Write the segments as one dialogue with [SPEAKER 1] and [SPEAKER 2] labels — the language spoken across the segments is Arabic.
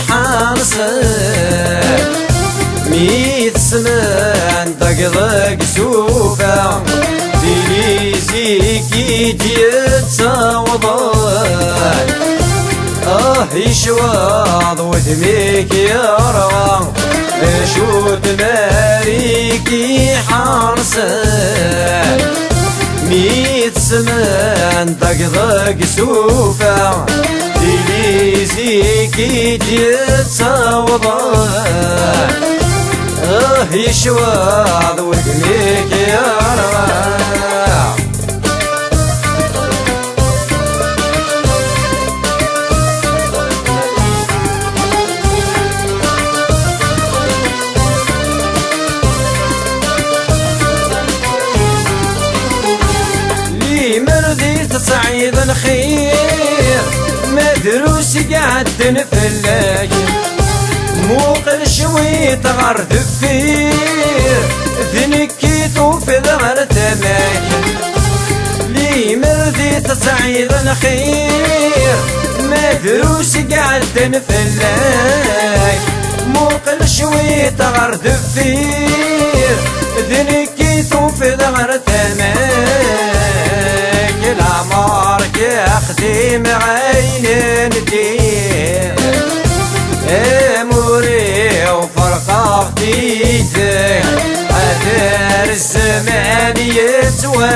[SPEAKER 1] حرصك ميت سمان دق سوفا ديليزيكي تيتصاوضك يشواض ودميك يا روان شوت ماريكي حرصك ميت سمان دق سوفا ديليزيكي تيتصاوضك يشواض ودميك يا روان صعيد الخير مدروس قاعد نفلاك موقل شوي تغر ذفير ذنكيتو في ظهر تماك لي مرضيت صعيد الخير مدروس قاعد نفلاك موقل شوي تغر ذفير ذنكيتو في ظهر تماك العمار كيخدم عين ندير اموري وفرقة اختيتك عذار الزمان يتوخير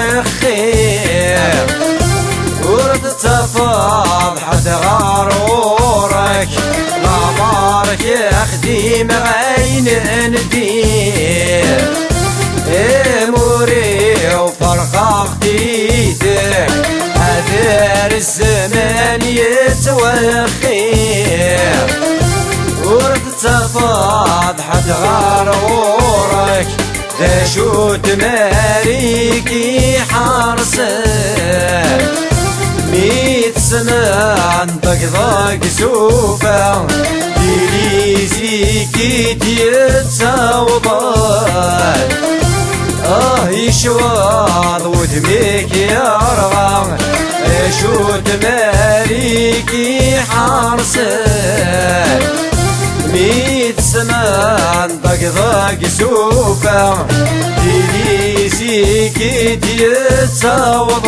[SPEAKER 1] ورد تفاض حد غارورك العمار كيخدم عين ندير اموري وفرقة اختيتك عذار الزمان يتوخير ورد تفاض حد غارورك تشوت ماريكي حرصك ميت سمان دق سوفا ديليزيكي تيتصاوضك يشواض ودميك يا روان شوت ماريكي حرصك ميت سمان دق سوفا ديليزيكي تيتصاوضك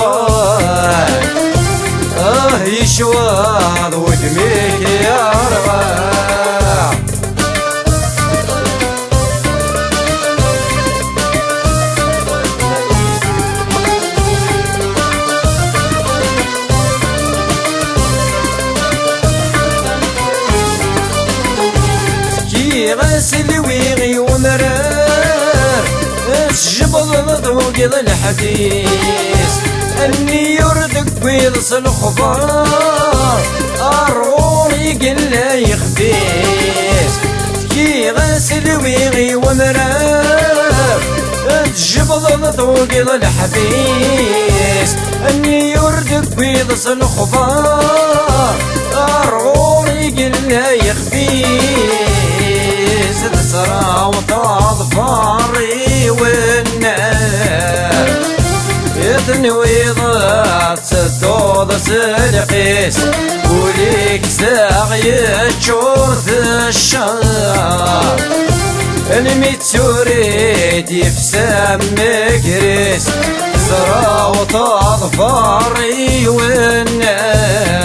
[SPEAKER 1] يشواض ودميك يا روان غسل ويغي ومرار الجبل ذوق الحديث اني يردك بيض الخضار ارغوري قلا يخبيس كي غسل ويغي ومرار الجبل ذوق الحديث اني يردك بيض الخضار ارغوري قلا يخبيس تسرى وتظفري والنار يتنوي ضات ستوض سلقيس وليك ساغي تشورث الشهر الميت سوريد يفسام مكريس تسرى وتظفري والنار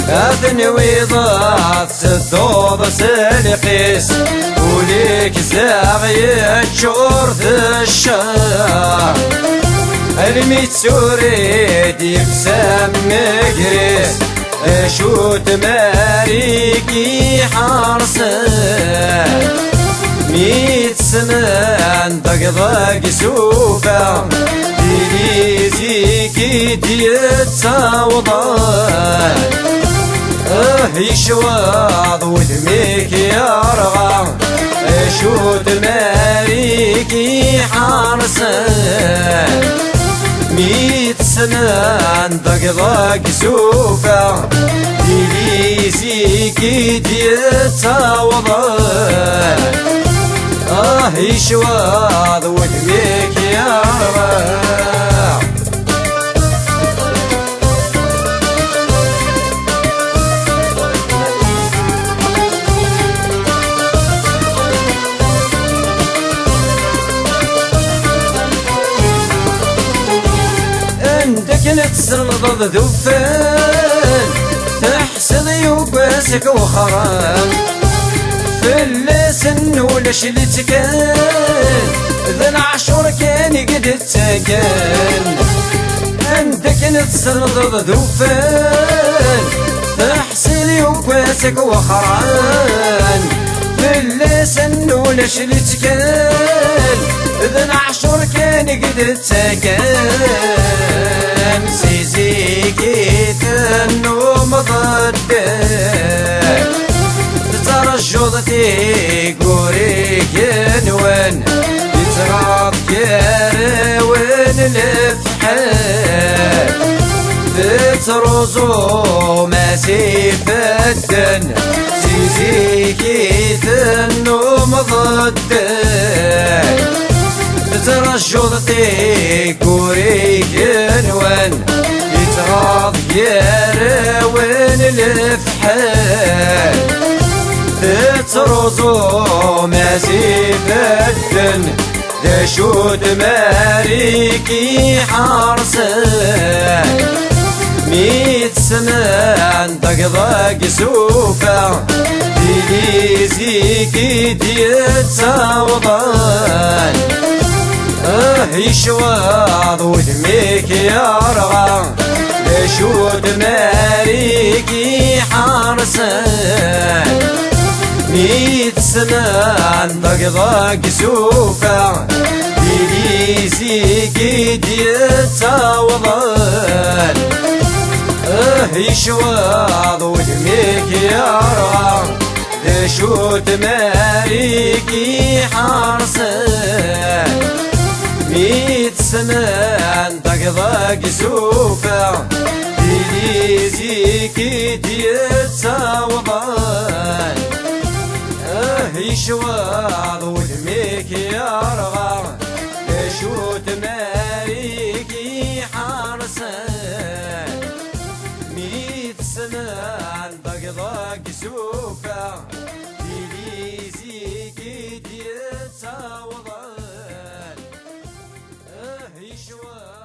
[SPEAKER 1] أثنوي ضات ستوض سلقيس وليك زاغي تشورث الشهر الميت سوريد يفسام مكريس شوت ماريكي حرصك ميت سمان دق سوفا ديليزيكي تيتصاوضك يشواض ودميك يا روان شوت ماريكي حرصك ميت سمان دق سوفا ديليزيكي تيتصاوضك يشواض ودميك يا روان كنت تسلط ذوفان تحسد يوباسك وخران في اللسن ولش اللي تكان ذن عشور كان يقد تكان عندك نتسلط ذوفان تحسد يوباسك وخران في اللسن ولش اللي تكان ذن عشور كان يقد تكان سيزيكي النوم ضدك ترجضتي قوريك ينوان يتراب كاروين الفحال تترزو مسيف الدن سيزيكي النوم ضدك ترجضتي قوريك ينوان يتراب كاروين الفحال تترزو مسيف الدن دشود ماريكي حارسك ميت سنان دقضاق سوفا ديليزيكي ديتاوضان يشواض ودميك يرغى دشود ماريكي حارسك ميت سنان دقضاق سوفا ديليزيكي ديتاوضان يشواض ودميك يرغى دشود ماريكي حارسك ميت سنان دقضاق سوفا ديليزيكي ديتاوضان يشواض ودميك يرغى يشوت ماريكي حارسك ميت سنان دقضاق سوفا ديليزيكي ديتاوضان يشواض